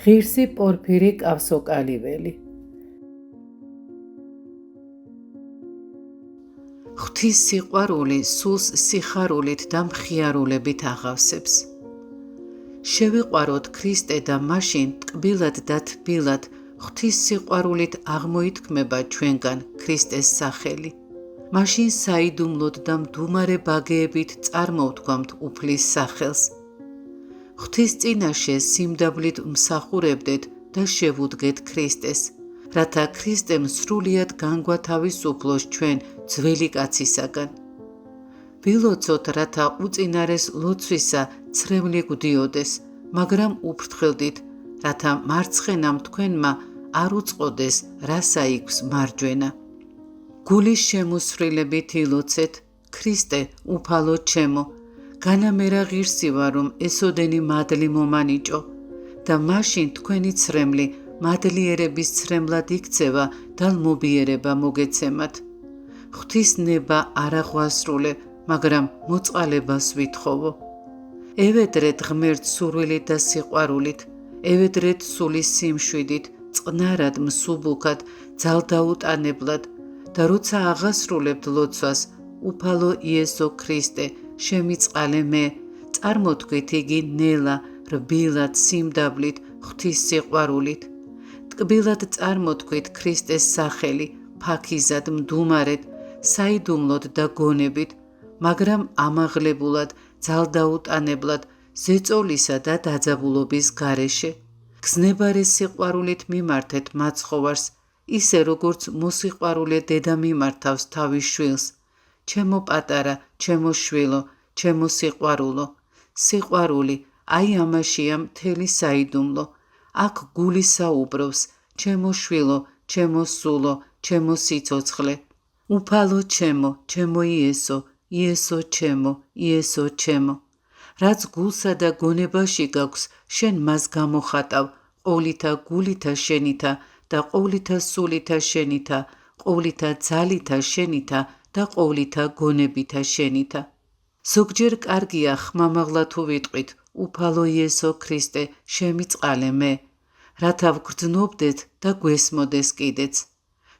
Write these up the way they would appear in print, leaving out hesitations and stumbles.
ღირსი პორფირი კავსოკალიველი. ღვთის სიყვარული სულს სიხარულით და მხიარულებით აღავსებს. შევიყვაროთ ქრისტე და მაშინ ტკბილად და თბილად ღვთის სიყვარულით აღმოითქმება ჩვენგან ქრისტეს სახელი. მაშინ საიდუმლოდ და მდუმარე ბაგეებით წარმოვთქვამთ უფლის სახელს. ღვთის წინაშე სიმდაბლით მსახურებდეთ და შევუდგეთ ქრისტეს, რათა ქრისტემ სრულიად განგვათავისუფლოს ჩვენ ძველი კაცისაგან. ვილოცოთ, რათა უწინარეს ლოცვისა ცრემლი გვდიოდეს, მაგრამ უფრთხილდით, რათა მარცხენამ თქვენმა არ უწყოდეს, რასა იქს მარჯვენა. გულის შემოსვლელებით ილოცეთ, ქრისტე, უფალო ჩემო, განამერა ღირსი ვარ, რომ ესოდენი მადლი მომანიჭო და მაშინ თქვენი ცრემლი მადლიერების ცრემლად იქცევა და მობიერება მოგეცემათ. ღვთის ნება არ აღვასრულე, მაგრამ მოწყალებას ვითხოვო. ევედრეთ ღმერთ სურვილით და სიყვარულით, ევედრეთ სულის სიმშვიდით, წყნარად, მსუბუქად, ძალდაუტანებლად და როცა აღასრულებთ ლოცვას, უფალო იესო ქრისტე, შემიწყალე მე, წარმოთქვით იგი ნელა, რბილად, სიმდაბლით, ღვთის სიყვარულით. ტკბილად წარმოთქვით ქრისტეს სახელი, ფაქიზად, მდუმარედ, საიდუმლოდ და გონებით, მაგრამ ამაღლებულად, ძალდაუტანებლად, ზეწოლისა და დაძაბულობის გარეშე. გზნებარე სიყვარულით მიმართეთ მაცხოვარს, ისე როგორც მოსიყვარულე დედა მიმართავს თავის შვილს. ჩემო პატარა, ჩემო შვილო, ჩემო სიყვარულო. სიყვარული, აი ამაშია მთელი საიდუმლო. აქ გული საუბრობს, ჩემო შვილო, ჩემო სულო, ჩემო სიცოცხლე. უფალო ჩემო, ჩემო იესო, იესო ჩემო, იესო ჩემო. რაც გულსა და გონებაში გაქვს, შენ მას გამოხატავ, ყოვლითა გულითა შენითა და ყოვლითა სულითა შენითა, ყოვლითა ძალითა შენითა და ყოვლითა გონებითა შენითა. ზოგჯერ კარგია ხმამაღლა თუ ვიტყვით, უფალო იესო ქრისტე, შემიწყალე მე, რათა ვგრძნობდეთ და გვესმოდეს კიდეც.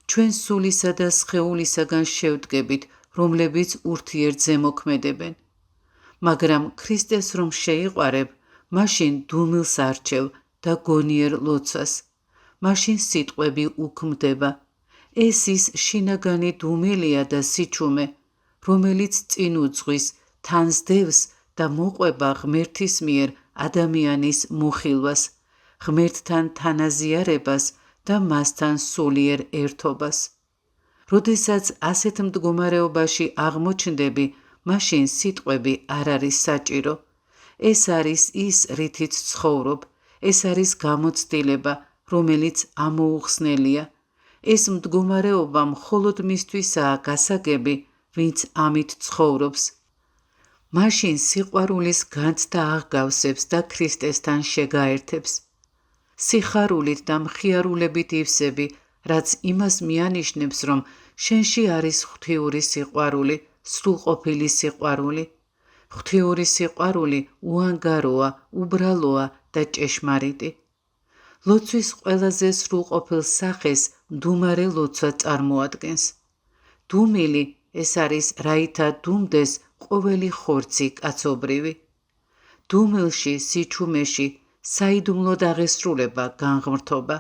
ჩვენ სულისა და სხეულისაგან შევდგებით, რომლებიც ურთიერთზე მოქმედებენ. მაგრამ ქრისტეს რომ შეიყვარებ, მაშინ დუმილს არჩევ და გონიერ ლოცვას. მაშინ სიტყვები უქმდება. ეს ის შინაგანი დუმილია და სიჩუმე, რომელიც წინ უძღვის, თანსდევს და მოყვება ღმერთის მიერ ადამიანის მოხილვას, ღმერთთან თანაზიარებას და მასთან სულიერ ერთობას. როდესაც ასეთ მდგომარეობაში აღმოჩნდები, მაშინ სიტყვები არ არის საჭირო. ეს არის ის, რითიც ცხოვრობ, ეს არის გამოცდილება, რომელიც ამოუხსნელია. ეს მდგომარეობა მხოლოდ მისთვისაა გასაგები, ვინც ამით ცხოვრობს. მაშინ სიყვარულის განცდა აღგავსებს და ქრისტესთან შეგაერთებს. სიხარულით და მხიარულებით ივსები, რაც იმას მიანიშნებს, რომ შენში არის ღვთიური სიყვარული, სრულყოფილი სიყვარული. ღვთიური სიყვარული უანგაროა, უბრალოა და ჭეშმარიტი. ლოცვის ყველაზე სრულყოფილ სახეს მდუმარე ლოცვა წარმოადგენს. დუმილი, ეს არის რაითა დუმდეს ყოველი ხორცი კაცობრივი. დუმილში, სიჩუმეში, საიდუმლოდ აღესრულება განღმრთობა.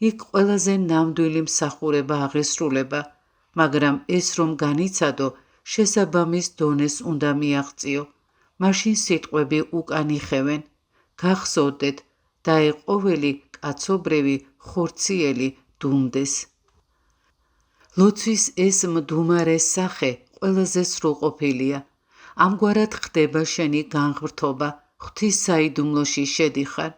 იქ ყველაზე ნამდვილი მსახურება აღესრულება, მაგრამ ეს რომ განიცადო, შესაბამის დონეს უნდა მიაღწიო. მაშინ სიტყვები უკან იხევენ. გახსოვდეთ, დაეყოველი კაცობრივი ხორციელი დუმდეს. ლოცვის ეს მდუმარე სახე ყველაზე სრულყოფილია. ამგვარად ხდება შენი განღმრთობა, ღვთის საიდუმლოში შედიხარ.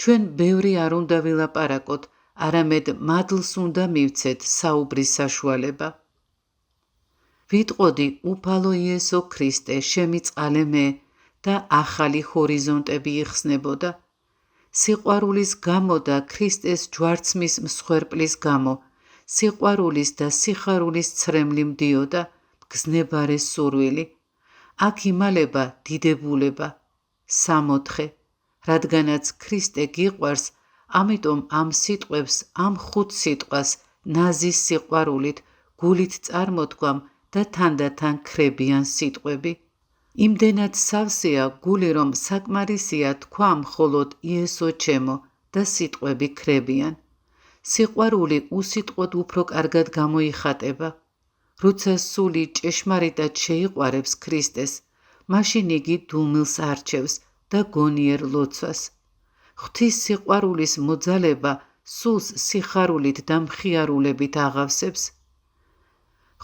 ჩვენ ბევრი არ უნდა ვილაპარაკოთ, არამედ მადლს უნდა მივცეთ საუბრის საშუალება. ვიტყოდი, უფალო იესო ქრისტე, შემიწყალე მე და ახალი ჰორიზონტები იხსნებოდა. სიყვარულის გამო და ქრისტეს ჯვარცმის მსხვერპლის გამო, სიყვარულის და სიხარულის ცრემლი მდიოდა, გზნებარე სურვილი. აქ იმალება დიდებულება, სამოთხე, რადგანაც ქრისტე გიყვარს, ამიტომ ამ სიტყვებს, ამ 5 სიტყვას ნაზის სიყვარულით, გულით წარმოთქვამ და თანდათან ქრებიან სიტყვები. იმდენად სავსეა გული, რომ საკმარისია თქვა მხოლოდ იესო ჩემო და სიტყვები ქრებიან. სიყვარული უსიტყვოდ უფრო კარგად გამოიხატება. როცა სული ჭეშმარიტად შეიყვარებს ქრისტეს, მაშინ იგი დუმილს არჩევს და გონიერ ლოცვას. ღვთის სიყვარულის მოძალება სულს სიხარულით და მხიარულებით აღავსებს.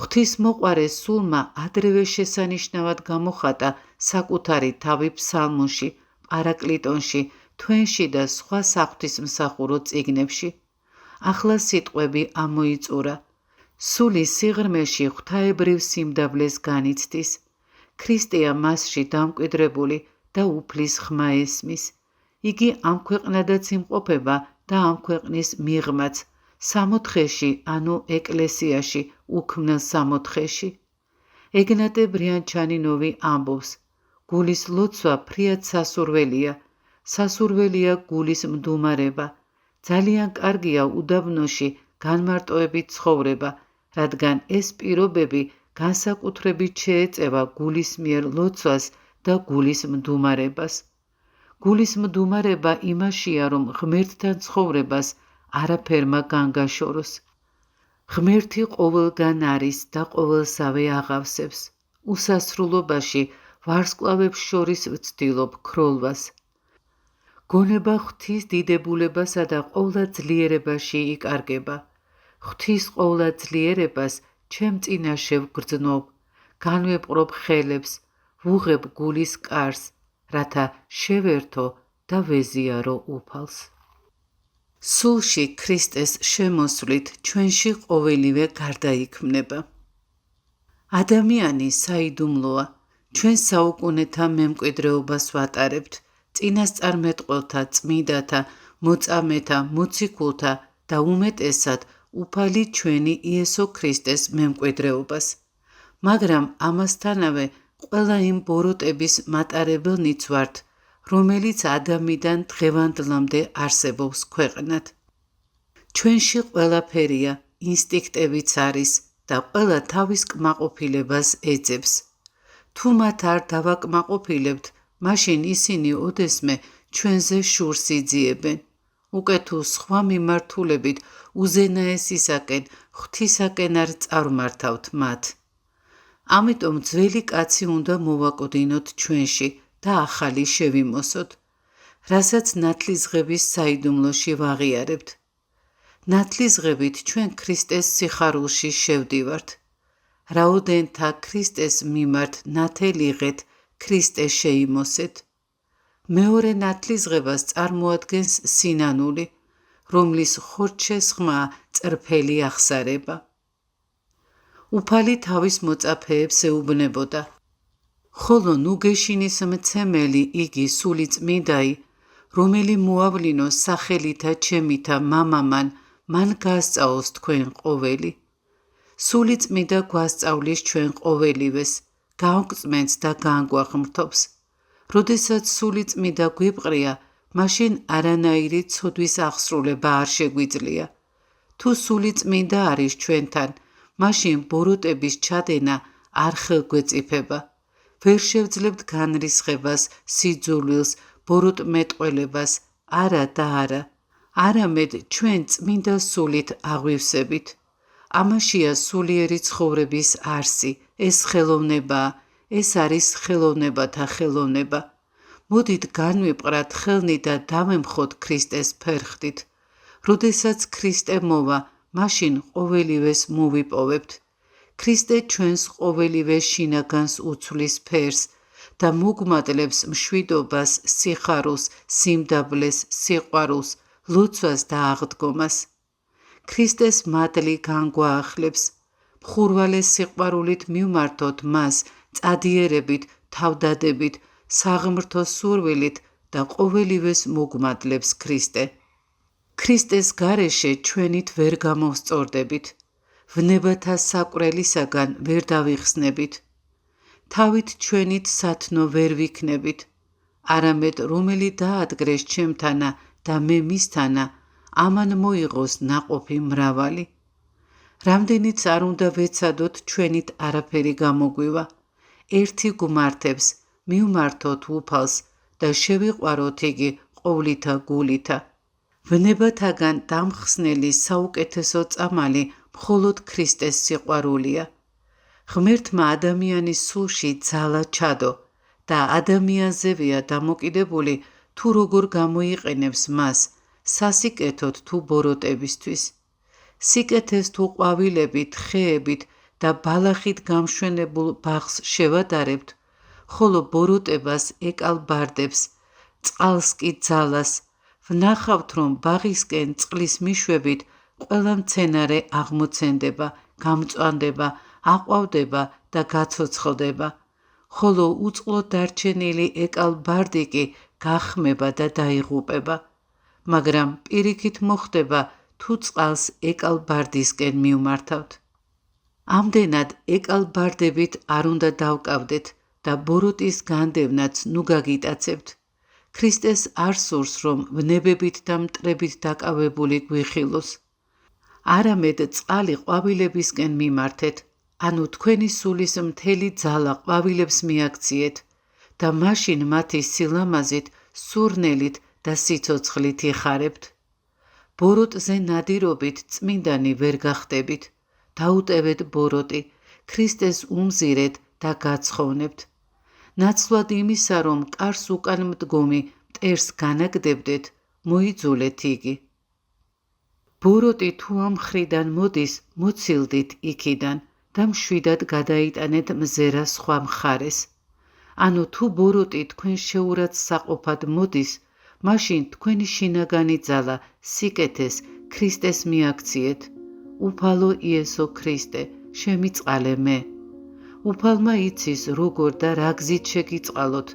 ღვთისმოყვარე სულმა ადრევე შესანიშნავად გამოხატა საკუთარი თავი ფსალმუნში, პარაკლიტონში, თვენში და სხვა საღვთისმსახურო წიგნებში. ახლა სიტყვები ამოიწურა. სული სიღრმეში ღვთაებრივ სიმდაბლეს განიცდის. ქრისტეა მასში დამკვიდრებული და უფლის ხმა ესმის. იგი ამ ქვეყნადაც იმყოფება და ამ ქვეყნის მიღმაც, სამოთხეში, ანუ ეკლესიაში, უქმნელ სამოთხეში. ეგნატე ბრიანჩანინოვი ამბობს: გულის ლოცვა ფრიად სასურველია. სასურველია გულის მდუმარება. ძალიან კარგია უდაბნოში განმარტოებით ცხოვრება, რადგან ეს პირობები განსაკუთრებით შეეწევა გულის მიერ ლოცვას და გულის მდუმარებას. გულის მდუმარება იმაშია, რომ ღმერთთან ცხოვრებას არაფერმა განგაშოროს. ღმერთი ყოველგან არის და ყოველსავე აღავსებს. უსასრულობაში ვარსკვლავებს შორის ვცდილობ ქროლვას. გონება ღვთის დიდებულებასა და ყოვლადძლიერებაში იკარგება. ღვთის ყოვლადძლიერებას ჩემ წინაშე ვგრძნობ, განვეპყრობ ხელებს, ვუღებ გულის კარს, რათა შევერთო და ვეზიარო უფალს. სულში ქრისტეს შემოსვლით ჩვენში ყოველივე გარდაიქმნება. ადამიანი საიდუმლოა. ჩვენ საუკუნეთა მემკვიდრეობას ვატარებთ წინასწარმეტყველთა, წმინდათა, მოწამეთა, მოციქულთა და უმეტესად უფალი ჩვენი იესო ქრისტეს მემკვიდრეობას. მაგრამ ამასთანავე ყველა იმ ბოროტების მატარებელნიც ვართ, რომელიც ადამიდან დღევანდლამდე არსებობს ქვეყნად. ჩვენში ყველაფერია, ინსტინქტებიც არის და ყველა თავის კმაყოფილებას ეძებს. თუ მათ არ დავაკმაყოფილებთ, მაშინ ისინი ოდესმე ჩვენზე შურს იძიებენ. უკვე თუ სხვა მიმართულებით უზენაესისაკენ, ღვთისაკენ არ წარმართავთ მათ. ამიტომ ძველი კაცი უნდა მოვაკვდინოთ ჩვენში და ახალი შევიმოსოთ, რასაც ნათლისღების საიდუმლოში ვაღიარებთ. ნათლისღებით ჩვენ ქრისტეს სიხარულში შევდივართ. რაოდენთა ქრისტეს მიმართ ნათელიღეთ, ქრისტე შეიმოსეთ. მეორე ნათლისღებას წარმოადგენს სინანული, რომლის ხორჩშესხმა წრფელი ახსარება. უფალი თავის მოწაფეებს ეუბნებოდა: ხოლო ნუგეშინის მცემელი იგი სული წმინდაი, რომელი მოავლინოს სახელითა ჩემითა მამამან, მან გასწაოს თქვენ ყოველი. სული წმინდა გვასწავლის ჩვენ ყოველივეს, გავგწმენს და განგვაღმრთობს. როდესაც სული წმინდა გვიბყრია, მაშინ არანაირი ცოდვის აღსრულება არ შეგვიძლია. თუ სული წმინდა არის ჩვენთან, მაშინ ბოროტების ჩადენა არ ხელგვეწიფება. ვერ შევძლებთ განრისხებას, სიძულვილს, ბოროტმეტყველებას, არა და არა. არამედ ჩვენ წმინდა სულით აღვივსებით. ამაშია სულიერი ცხოვრების არსი, ეს ხელოვნებაა, ეს არის ხელოვნებათა ხელოვნება. მოდით განვიპყრათ ხელნი და დავემხოთ ქრისტეს ფერხთით. როდესაც ქრისტე მოვა, მაშინ ყოველივეს მოვიპოვებთ. ქრისტე ჩვენს ყოველივე შინაგანს უცვლის ფერს და მოგმადლებს მშვიდობას, სიხარულს, სიმდაბლეს, სიყვარულს, ლოცვას და აღდგომას. ქრისტეს მადლი განგვაახლებს. მხურვალეს სიყვარულით მივმართოთ მას წადიერებით, თავდადებით, საღმრთო სურვილით და ყოველივეს მოგმადლებს ქრისტე. ქრისტეს გარეშე ჩვენით ვერ გამოვსწორდებით. ვნებათა საკვრელისაგან ვერ დავიხსნებით. თავით ჩვენით სათნო ვერ ვიქნებით. არამედ რომელი დაადგრეს ჩემთანა და მე მისთანა, ამან მოიღოს ნაყოფი მრავალი. რამდენიც არ უნდა ვეცადოთ, ჩვენით არაფერი გამოგვივა. ერთი გვმართებს, მივმართოთ უფალს და შევიყვაროთ იგი ყოვლითა გულითა. ვნებათაგან დამხსნელი საუკეთესო წამალი მხოლოდ ქრისტეს სიყვარულია. ღმერთმა ადამიანის სულში ძალა ჩადო და ადამიანზევია დამოკიდებული თუ როგორ გამოიყენებს მას სასიკეთოდ თუ ბოროტებისთვის. სიკეთეს თუ ყვავილებით, ხეებით და ბალახით გამშვენებულ ბაღს შევადარებთ, ხოლო ბოროტებას ეკალბარდებს, წყალს კი ძალას, ვნახავთ, რომ ბაღისკენ წყლის მიშვებით ყველა მცენარე აღმოცენდება, გამწვანდება, აყვავდება და გაცოცხლდება, ხოლო უწყლოდ დარჩენილი ეკალბარდი კი გახმება და დაიღუპება, მაგრამ პირიქით მოხდება, თუ წყალს ეკალბარდისკენ მივმართავთ. ამდენად ეკალბარდებით არ უნდა დავკავდეთ და ბოროტის განდევნაც ნუ გაგიტაცებთ. ქრისტეს არ სურს, რომ ვნებებით და მტრებით დაკავებული გვიხილოს. არამედ წყალი ყვავილებისკენ მიმართეთ, ანუ თქვენი სულის მთელი ძალა ყვავილებს მიაქციეთ და მაშინ მათი სილამაზით, სურნელით და სიცოცხლით იხარებთ. ბოროტზე ნადირობით წმინდანი ვერ გახდებით. დაუტევეთ ბოროტი, ქრისტეს უმზირეთ და გაცხოვნებთ. ნაცვლად იმისა, რომ კარს უკან მდგომი მტერს განაგდებდეთ, მოიძულეთ იგი. ბოროტი თუ ამ მხრიდან მოდის, მოცილდით იქიდან და მშვიდად გადაიტანეთ მზერა სხვა მხარეს. ანუ თუ ბოროტი თქვენ შეურაცხმყოფად მოდის, მაშინ თქვენი შინაგანი ძალა, სიკეთეს ქრისტეს მიაქციეთ. უფალო იესო ქრისტე, შემიწყალე მე. უფალმა იცის, როგორ და რა გზით შეგიწყალოთ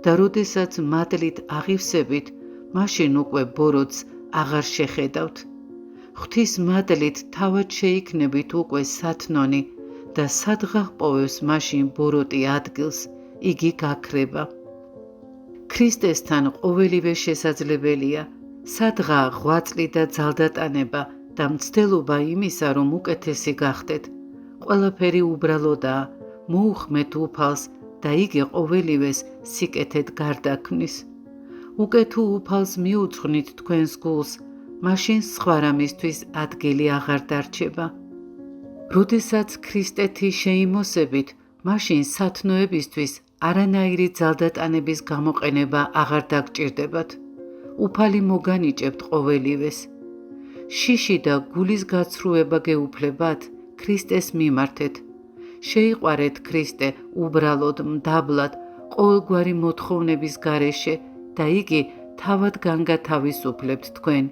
და როდესაც მადლით აღივსებით, მაშინ უკვე ბოროტს აღარ შეხედავთ. ღვთის მადლით თავად შეიქნებით უკვე სათნონი და სადღა ჰპოვებს მაშინ ბოროტი ადგილს, იგი გაქრება. ქრისტესთან ყოველივე შესაძლებელია, სადღა ღვაწლი და ძალდატანება და მცდელობა იმისა, რომ უკეთესი გახდეთ. ყველაფერი უბრალოდაა, მოუხმეთ უფალს და იგი ყოველივეს სიკეთედ გარდაქმნის. უკვე თუ უფალს მიუძღვნით თქვენს გულს, მაშინ სხვა რამისთვის ადგილი აღარ დარჩება. როდესაც ქრისტეთი შეიმოსებით, მაშინ სათნოებისთვის არანაირი ძალდატანების გამოყენება აღარ დაგჭირდებათ. უფალი მოგანიჭებთ ყოველივეს. შიში და გულის გაცრუება გეუფლებათ, ქრისტეს მიმართეთ. შეიყვარეთ ქრისტე უბრალოდ, მდაბლად, ყოველგვარი მოთხოვნების გარეშე და იგი თავად განგათავისუფლებთ თქვენ.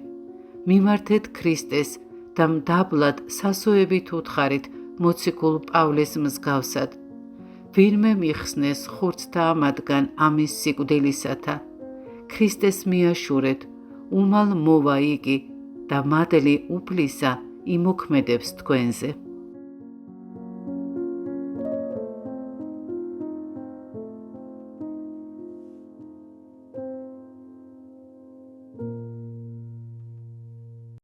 მიმართეთ ქრისტეს და მდაბლად სასოებით უთხარით მოციქულ პავლეს მსგავსად. ვინმე მიხსნეს ხურცთა ამადგან ამის სიკვდილისათა. ქრისტეს მიაშურეთ, უმალ მოვა იგი და მადლი უფლისა იმოქმედებს თქვენზე.